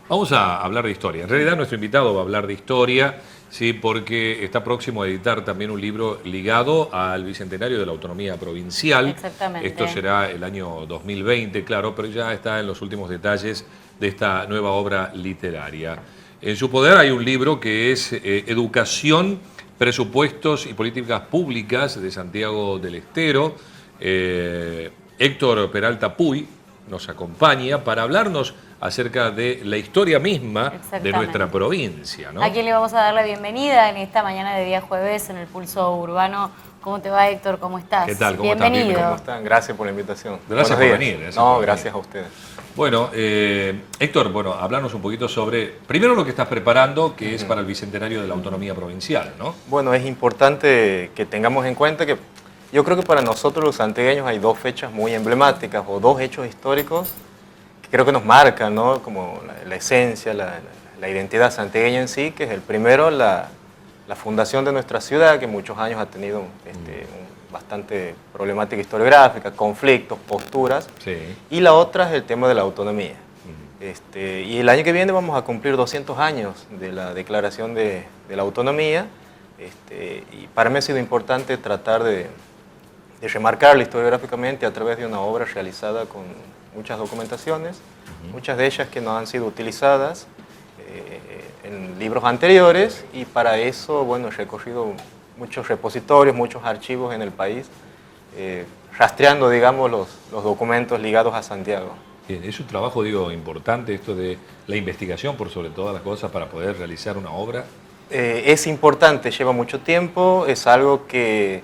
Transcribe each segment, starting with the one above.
Vamos a hablar de historia. En realidad nuestro invitado va a hablar de historia, sí, porque está próximo a editar también un libro ligado al Bicentenario de la Autonomía Provincial. Esto Exactamente. será el año 2020, claro, pero ya está en los últimos detalles de esta nueva obra literaria. En su poder hay un libro que es Educación, Presupuestos y Políticas Públicas de Santiago del Estero. Héctor Peralta Puy nos acompaña para hablarnos acerca de la historia misma de nuestra Exactamente. provincia, A ¿no? quien le vamos a dar la bienvenida en esta mañana de día jueves en el Pulso Urbano. ¿Cómo te va, Héctor? ¿Cómo ¿Qué estás? tal? ¿Cómo estás? Bienvenido. ¿Cómo están? Gracias por la invitación. Gracias Buenos por días. venir. Gracias No, por venir. gracias a ustedes. Bueno, Héctor, bueno, hablarnos un poquito sobre, primero lo que estás preparando, que es para el Bicentenario de la Autonomía Provincial, ¿no? Bueno, es importante que tengamos en cuenta que yo creo que para nosotros los santiagueños hay dos fechas muy emblemáticas o dos hechos históricos que creo que nos marcan, ¿no? Como la esencia, la identidad santiagueña en sí, que es el primero, la fundación de nuestra ciudad, que muchos años ha tenido bastante problemática historiográfica, conflictos, posturas, Sí. y la otra es el tema de la autonomía. Y el año que viene vamos a cumplir 200 años de la declaración de la autonomía, y para mí ha sido importante tratar de remarcarla historiográficamente a través de una obra realizada con muchas documentaciones, muchas de ellas que no han sido utilizadas en libros anteriores, y para eso, bueno, he recorrido muchos repositorios, muchos archivos en el país, rastreando, digamos, los documentos ligados a Santiago. Bien, es un trabajo, digo, importante esto de la investigación por sobre todas las cosas para poder realizar una obra. Es importante, lleva mucho tiempo, es algo que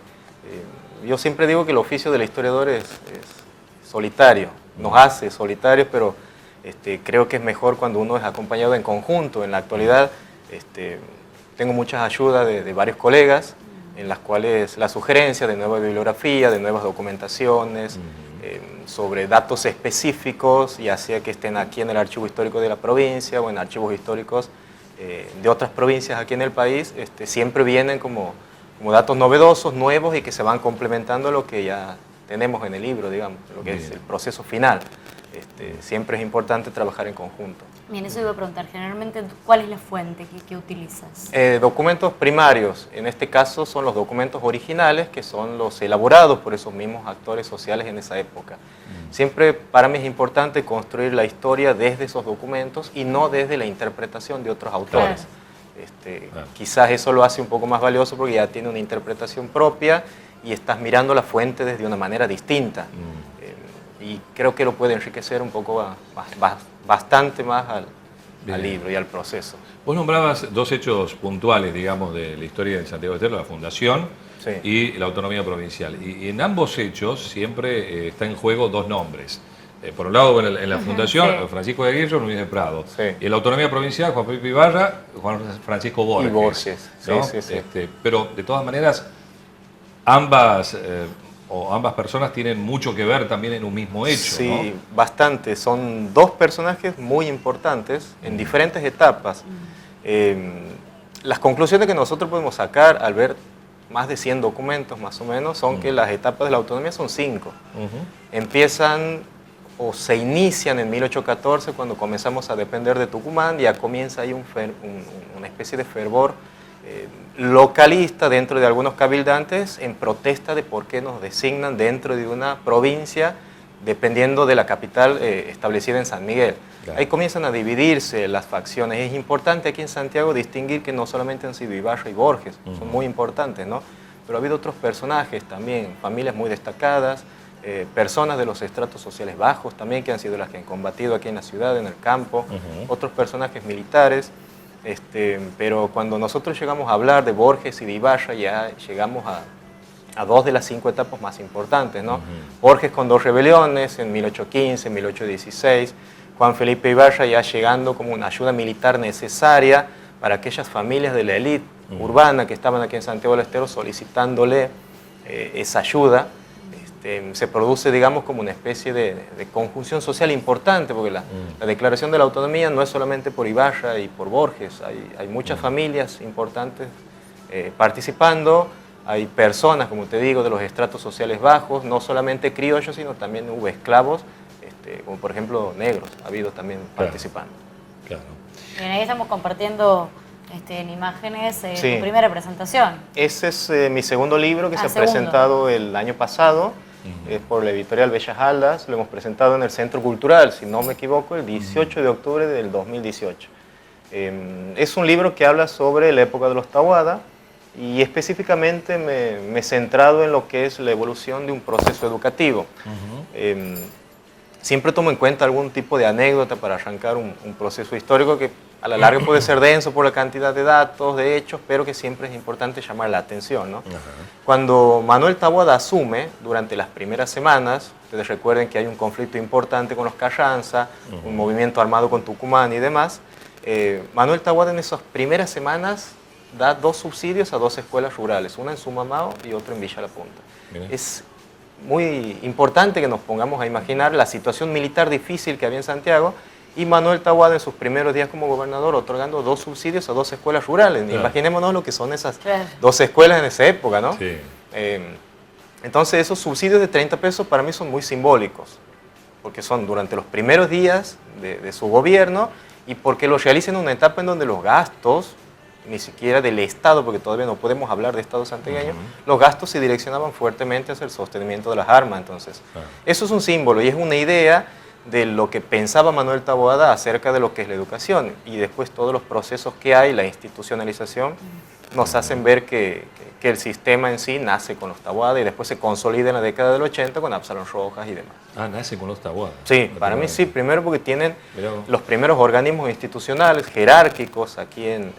yo siempre digo que el oficio del historiador es solitario, nos hace solitarios, pero creo que es mejor cuando uno es acompañado en conjunto. En la actualidad tengo muchas ayudas de varios colegas, en las cuales la sugerencia de nueva bibliografía, de nuevas documentaciones, sobre datos específicos, ya sea que estén aquí en el Archivo Histórico de la provincia o en archivos históricos de otras provincias aquí en el país, siempre vienen como datos novedosos, nuevos, y que se van complementando a lo que ya tenemos en el libro, digamos, lo que es el proceso final. Siempre es importante trabajar en conjunto. Bien, eso iba a preguntar. Generalmente, ¿cuál es la fuente que utilizas? Documentos primarios, en este caso son los documentos originales, que son los elaborados por esos mismos actores sociales en esa época. Siempre para mí es importante construir la historia desde esos documentos y no desde la interpretación de otros autores. Quizás eso lo hace un poco más valioso porque ya tiene una interpretación propia y estás mirando la fuente desde una manera distinta. Y creo que lo puede enriquecer un poco bastante más al libro y al proceso. Vos nombrabas dos hechos puntuales, digamos, de la historia de Santiago del Estero, la fundación y la autonomía provincial. Y en ambos hechos siempre está en juego dos nombres. Por un lado, en la fundación, Francisco de Aguirre, Luis de Prado. Y en la autonomía provincial, Juan Felipe Ibarra, Juan Francisco Borges. Y Borges, ¿no? Pero de todas maneras, ambas personas tienen mucho que ver también en un mismo hecho. Sí, ¿no? bastante. Son dos personajes muy importantes en diferentes etapas. Las conclusiones que nosotros podemos sacar al ver más de 100 documentos más o menos son que las etapas de la autonomía son 5. Empiezan o se inician en 1814 cuando comenzamos a depender de Tucumán. Ya comienza ahí una especie de fervor localista dentro de algunos cabildantes en protesta de por qué nos designan dentro de una provincia dependiendo de la capital establecida en San Miguel. Claro. Ahí comienzan a dividirse las facciones. Es importante aquí en Santiago distinguir que no solamente han sido Ibarra y Borges, son muy importantes, ¿no? Pero ha habido otros personajes también, familias muy destacadas, personas de los estratos sociales bajos también, que han sido las que han combatido aquí en la ciudad, en el campo, otros personajes militares. Pero cuando nosotros llegamos a hablar de Borges y de Ibarra, ya llegamos a dos de las 5 etapas más importantes, ¿no? Borges con 2 rebeliones en 1815, 1816, Juan Felipe Ibarra ya llegando como una ayuda militar necesaria para aquellas familias de la élite urbana que estaban aquí en Santiago del Estero solicitándole esa ayuda. Se produce, digamos, como una especie de conjunción social importante, porque la declaración de la autonomía no es solamente por Ibarra y por Borges, hay muchas familias importantes participando, hay personas, como te digo, de los estratos sociales bajos, no solamente criollos, sino también hubo esclavos, como por ejemplo negros, ha habido también participando. Claro. Bien, ahí estamos compartiendo en imágenes Sí. tu primera presentación. Ese es mi segundo libro que se ha segundo. presentado el año pasado. Es por la editorial Bellas Alas. Lo hemos presentado en el Centro Cultural, si no me equivoco, el 18 de octubre del 2018. Es un libro que habla sobre la época de los Taboada y específicamente me he centrado en lo que es la evolución de un proceso educativo. Siempre tomo en cuenta algún tipo de anécdota para arrancar un proceso histórico que a la larga puede ser denso por la cantidad de datos, de hechos, pero que siempre es importante llamar la atención, ¿no? Cuando Manuel Taboada asume, durante las primeras semanas, ustedes recuerden que hay un conflicto importante con los Carranza, un movimiento armado con Tucumán y demás, Manuel Taboada en esas primeras semanas da 2 subsidios a 2 escuelas rurales, una en Sumamao y otra en Villa La Punta. Es muy importante que nos pongamos a imaginar la situación militar difícil que había en Santiago y Manuel Taboada en sus primeros días como gobernador otorgando 2 subsidios a 2 escuelas rurales. Claro. Imaginémonos lo que son esas 2 escuelas en esa época, ¿no? Sí. Entonces esos subsidios de 30 pesos para mí son muy simbólicos, porque son durante los primeros días de su gobierno y porque los realiza en una etapa en donde los gastos, ni siquiera del Estado, porque todavía no podemos hablar de Estado santiagueño, los gastos se direccionaban fuertemente hacia el sostenimiento de las armas. Entonces, eso es un símbolo y es una idea de lo que pensaba Manuel Taboada acerca de lo que es la educación. Y después todos los procesos que hay, la institucionalización, nos hacen ver que el sistema en sí nace con los Taboada y después se consolida en la década del 80 con Absalón Rojas y demás. Ah, nace con los Taboada. Sí, para mí sí. Primero porque tienen los primeros organismos institucionales jerárquicos aquí en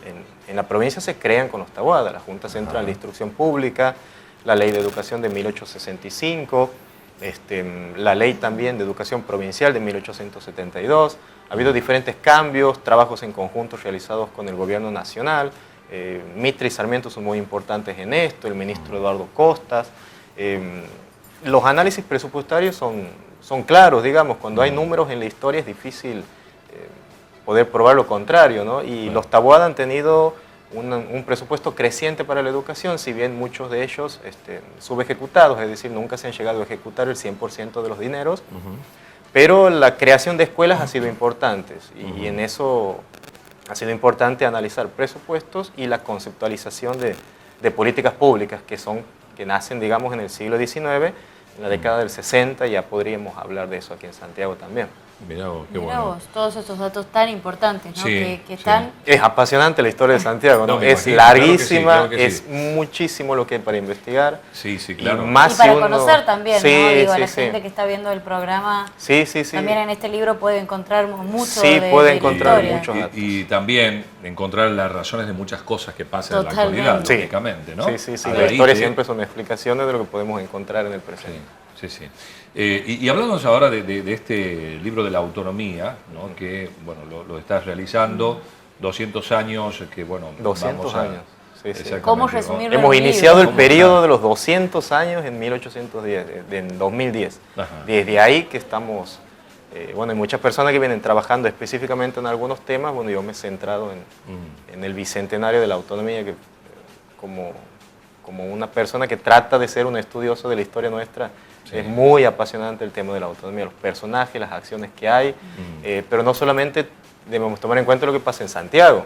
la provincia se crean con los Taboada. La Junta Central de Instrucción Pública, la Ley de Educación de 1865, la Ley también de Educación Provincial de 1872. Ha habido diferentes cambios, trabajos en conjunto realizados con el gobierno nacional. Mitre y Sarmiento son muy importantes en esto, el ministro Eduardo Costas. Los análisis presupuestarios son claros, digamos, cuando hay números en la historia es difícil poder probar lo contrario, ¿no? Y los Taboada han tenido un presupuesto creciente para la educación, si bien muchos de ellos subejecutados, es decir, nunca se han llegado a ejecutar el 100% de los dineros, pero la creación de escuelas ha sido importante y en eso ha sido importante analizar presupuestos y la conceptualización de políticas públicas que nacen, digamos, en el siglo XIX, en la década del 60, ya podríamos hablar de eso aquí en Santiago también. Mirá vos, qué Mirá bueno. vos, todos estos datos tan importantes, ¿no? Sí, que están... Es apasionante la historia de Santiago, ¿no? No, me Es imagino, larguísima, claro que sí. es muchísimo lo que hay para investigar. Sí, sí, claro. Y, más Y para si uno... conocer también, sí, ¿no? Digo, sí, la sí. gente que está viendo el programa, Sí, sí, sí. también en este libro puede encontrar mucho Sí, puede de encontrar historia. mucho. datos. Y también encontrar las razones de muchas cosas que pasan en la Totalmente. actualidad, Sí. lógicamente, ¿no? Sí, sí, sí. A La raíz historia de- siempre son explicaciones de lo que podemos encontrar en el presente. Sí, sí, sí. Y hablándonos ahora de este libro de la autonomía, ¿no? Que bueno, lo estás realizando, 200 años, que bueno, 200 vamos a- años. Sí, sí. Exactamente, ¿Cómo ¿no? resumirlo? Hemos en un iniciado el libro. periodo de los 200 años en 1810, en 2010. Ajá. Desde ahí que estamos, bueno, hay muchas personas que vienen trabajando específicamente en algunos temas, bueno, yo me he centrado en el bicentenario de la autonomía, que como una persona que trata de ser un estudioso de la historia nuestra, Sí. es muy apasionante el tema de la autonomía, los personajes, las acciones que hay, pero no solamente debemos tomar en cuenta lo que pasa en Santiago.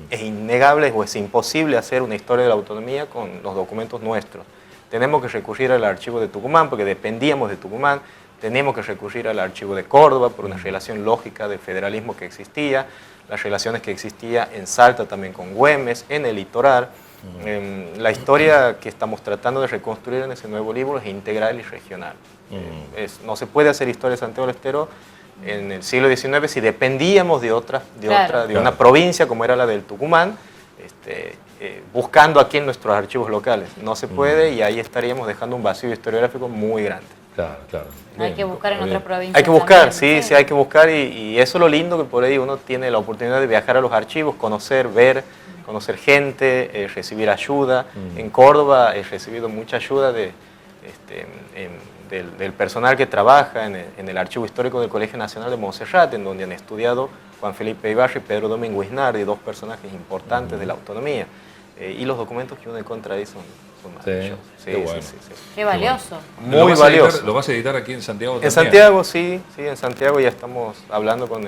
Es innegable o es imposible hacer una historia de la autonomía con los documentos nuestros. Tenemos que recurrir al archivo de Tucumán porque dependíamos de Tucumán, tenemos que recurrir al archivo de Córdoba por una relación lógica del federalismo que existía, las relaciones que existía en Salta también con Güemes, en el litoral. La historia que estamos tratando de reconstruir en ese nuevo libro es integral y regional. No se puede hacer historia de Santiago del Estero en el siglo XIX si dependíamos de una provincia como era la del Tucumán, buscando aquí en nuestros archivos locales. No se puede y ahí estaríamos dejando un vacío historiográfico muy grande. Claro, claro. Hay Bien, que buscar en bien. otras provincias. Hay que buscar, también, sí, hay que buscar y eso es lo lindo que por ahí uno tiene la oportunidad de viajar a los archivos, conocer, ver, conocer gente, recibir ayuda. En Córdoba he recibido mucha ayuda del personal que trabaja en el Archivo Histórico del Colegio Nacional de Montserrat, en donde han estudiado Juan Felipe Ibarra y Pedro Domingo Isnardi, 2 personajes importantes de la autonomía. Y los documentos que uno encuentra ahí son maravillosos. Sí, qué bueno. sí. Qué valioso. ¿Lo Muy vas a editar- valioso. ¿Lo vas a editar aquí en Santiago En también? Santiago, sí, en Santiago ya estamos hablando con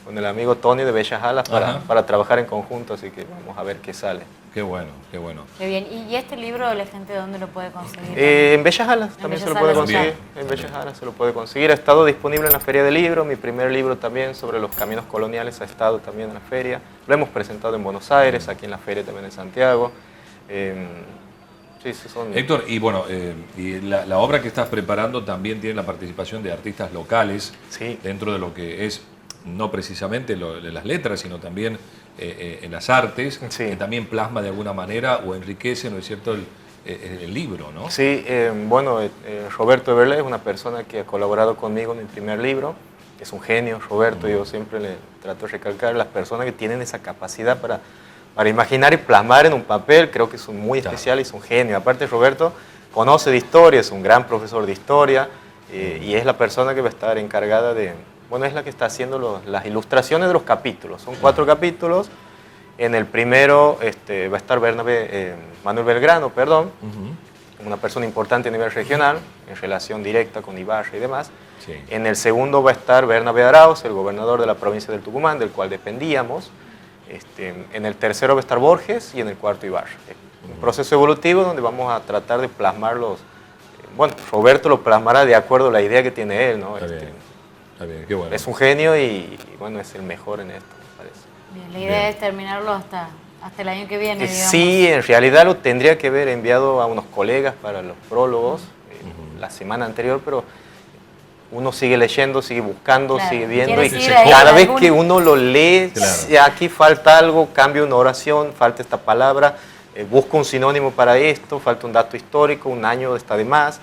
con el amigo Tony de Bellas Alas para trabajar en conjunto, así que vamos a ver qué sale. Qué bueno, qué bueno. Qué bien. ¿Y este libro la gente dónde lo puede conseguir? En Bellas Alas también se lo puede conseguir. En Bellas Alas se lo puede conseguir. Ha estado disponible en la Feria del Libro. Mi primer libro también sobre los caminos coloniales ha estado también en la feria. Lo hemos presentado en Buenos Aires, aquí en la feria también en Santiago. Sí, son... Héctor, y bueno, y la obra que estás preparando también tiene la participación de artistas locales dentro de lo que es, no precisamente de las letras, sino también en las artes, que también plasma de alguna manera o enriquece, ¿no es cierto?, el libro, ¿no? Sí, bueno, Roberto Eberle es una persona que ha colaborado conmigo en mi primer libro. Es un genio, Roberto. Yo siempre le trato de recalcar a las personas que tienen esa capacidad para imaginar y plasmar en un papel. Creo que son muy especiales y son genios. Aparte, Roberto conoce de historia, es un gran profesor de historia y es la persona que va a estar encargada de... Bueno, es la que está haciendo las ilustraciones de los capítulos. Son 4 capítulos. En el primero va a estar Manuel Belgrano, una persona importante a nivel regional, en relación directa con Ibarra y demás. Sí. En el segundo va a estar Bernabé Arauz, el gobernador de la provincia del Tucumán, del cual dependíamos. En el tercero va a estar Borges y en el cuarto Ibarra. Un proceso evolutivo donde vamos a tratar de plasmar bueno, Roberto lo plasmará de acuerdo a la idea que tiene él, ¿no? Está bien, qué bueno. Es un genio y bueno, es el mejor en esto, me parece. Bien, la idea es terminarlo hasta el año que viene, digamos. Sí, en realidad lo tendría que haber enviado a unos colegas para los prólogos la semana anterior, pero uno sigue leyendo, sigue buscando, sigue viendo y cada vez que uno lo lee, aquí falta algo, cambia una oración, falta esta palabra, busca un sinónimo para esto, falta un dato histórico, un año está de más.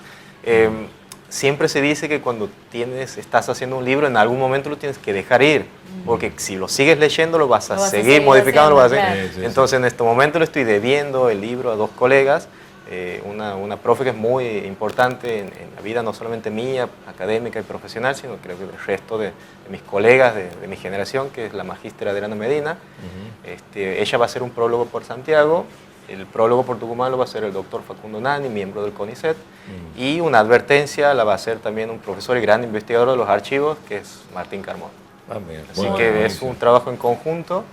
Siempre se dice que cuando estás haciendo un libro, en algún momento lo tienes que dejar ir, porque si lo sigues leyendo lo vas a seguir modificando, lo vas a hacer. Entonces en este momento le estoy debiendo el libro a 2 colegas, una profe que es muy importante en la vida no solamente mía, académica y profesional, sino creo que del resto de mis colegas de mi generación, que es la magíster Adriana Medina. Ella va a hacer un prólogo por Santiago. El prólogo por Tucumán lo va a hacer el doctor Facundo Nani, miembro del CONICET, y una advertencia la va a hacer también un profesor y gran investigador de los archivos, que es Martín Carmón. Así que es un trabajo en conjunto.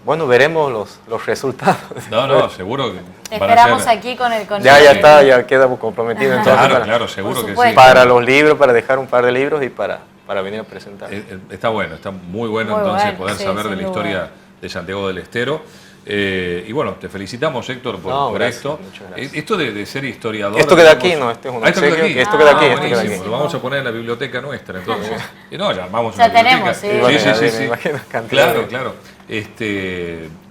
Bueno, veremos los resultados. No, seguro que te esperamos aquí con el Ya está, ya quedamos comprometidos. Claro, seguro que sí. Para los libros, para dejar un par de libros y para venir a presentar. Está bueno, está muy bueno entonces poder saber de la historia de Santiago del Estero. Y bueno, te felicitamos, Héctor, por esto. Esto de ser historiador... Esto queda aquí, ¿no? Este es un obsequio. Esto queda aquí. Buenísimo, lo vamos a poner en la biblioteca nuestra, entonces. Y no, ya armamos una biblioteca. Sí. Claro.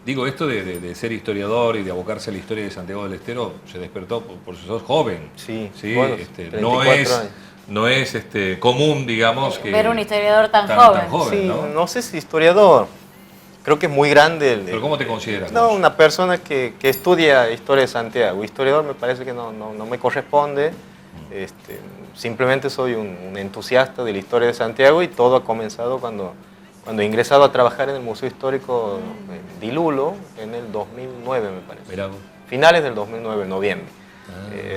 Digo, esto de ser historiador y de abocarse a la historia de Santiago del Estero se despertó por sos joven. Sí. Bueno, no es común, digamos, que... Ver un historiador tan joven. Sí, no sé si historiador. Creo que es muy grande. ¿Pero cómo te consideras? No, una persona que estudia historia de Santiago. Historiador me parece que no me corresponde. Simplemente soy un entusiasta de la historia de Santiago y todo ha comenzado cuando he ingresado a trabajar en el Museo Histórico de Dilulo en el 2009, me parece. Mirá. Finales del 2009, noviembre.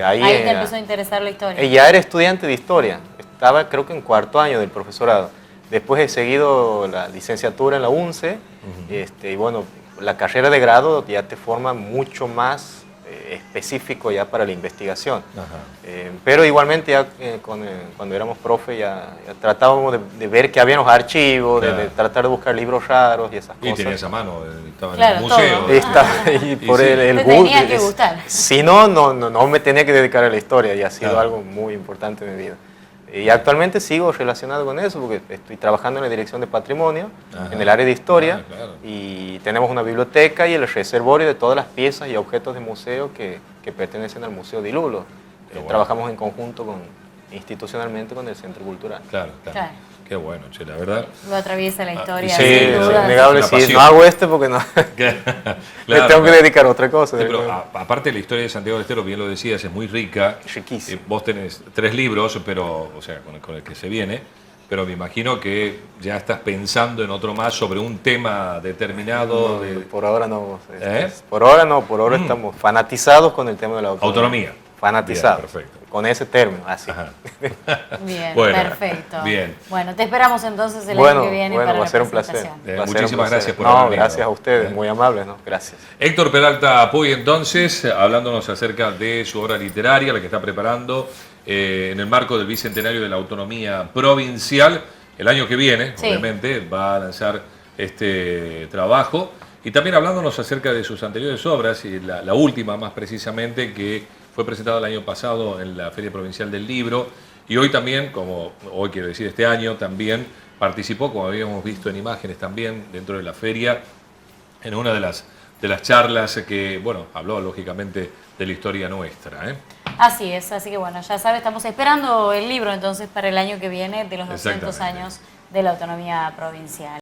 Ahí te empezó a interesar la historia. Ella era estudiante de historia. Estaba creo que en 4º año del profesorado. Después he seguido la licenciatura en la UNCE y bueno, la carrera de grado ya te forma mucho más específico ya para la investigación. Pero igualmente ya cuando éramos profe ya tratábamos de ver que había los archivos, de tratar de buscar libros raros y esas cosas. Y tenías a mano, estaba en el museo. Estaba ahí por el gusto. Tenía que gustar. Si no me tenía que dedicar a la historia y ha sido algo muy importante en mi vida. Y actualmente sigo relacionado con eso porque estoy trabajando en la dirección de patrimonio, en el área de historia, y tenemos una biblioteca y el reservorio de todas las piezas y objetos de museo que pertenecen al Museo Dilulo. Trabajamos en conjunto institucionalmente con el Centro Cultural. Claro. Qué bueno, che, la verdad. Lo atraviesa la historia. Sí, es innegable. Sí, no hago porque no. Le tengo que dedicar a otra cosa. Pero aparte la historia de Santiago del Estero, bien lo decías, es muy rica. Riquísima. Vos tenés 3 libros, pero, o sea, con el que se viene, pero me imagino que ya estás pensando en otro más sobre un tema determinado. Por ahora no. Por ahora no, por ahora estamos fanatizados con el tema de la autonomía. fanatizado. Bien, perfecto. Con ese término, así. Ajá. Bien, Bueno, perfecto. bien. Bueno, te esperamos entonces el año que viene para va la a ser un placer. presentación. Va a ser Muchísimas un placer. gracias por No, haber venido. gracias a ustedes, muy amables, ¿no? Gracias. Héctor Peralta Puy, entonces, hablándonos acerca de su obra literaria, la que está preparando en el marco del Bicentenario de la Autonomía Provincial. El año que viene, Sí. obviamente, va a lanzar este trabajo. Y también hablándonos acerca de sus anteriores obras, y la última más precisamente, que fue presentada el año pasado en la Feria Provincial del Libro. Y hoy también, como hoy quiero decir este año, también participó, como habíamos visto en imágenes también, dentro de la feria, en una de las charlas que, bueno, habló lógicamente de la historia nuestra, ¿eh? Así es, así que bueno, ya sabes, estamos esperando el libro entonces para el año que viene de los 200 Exactamente. años de la autonomía provincial.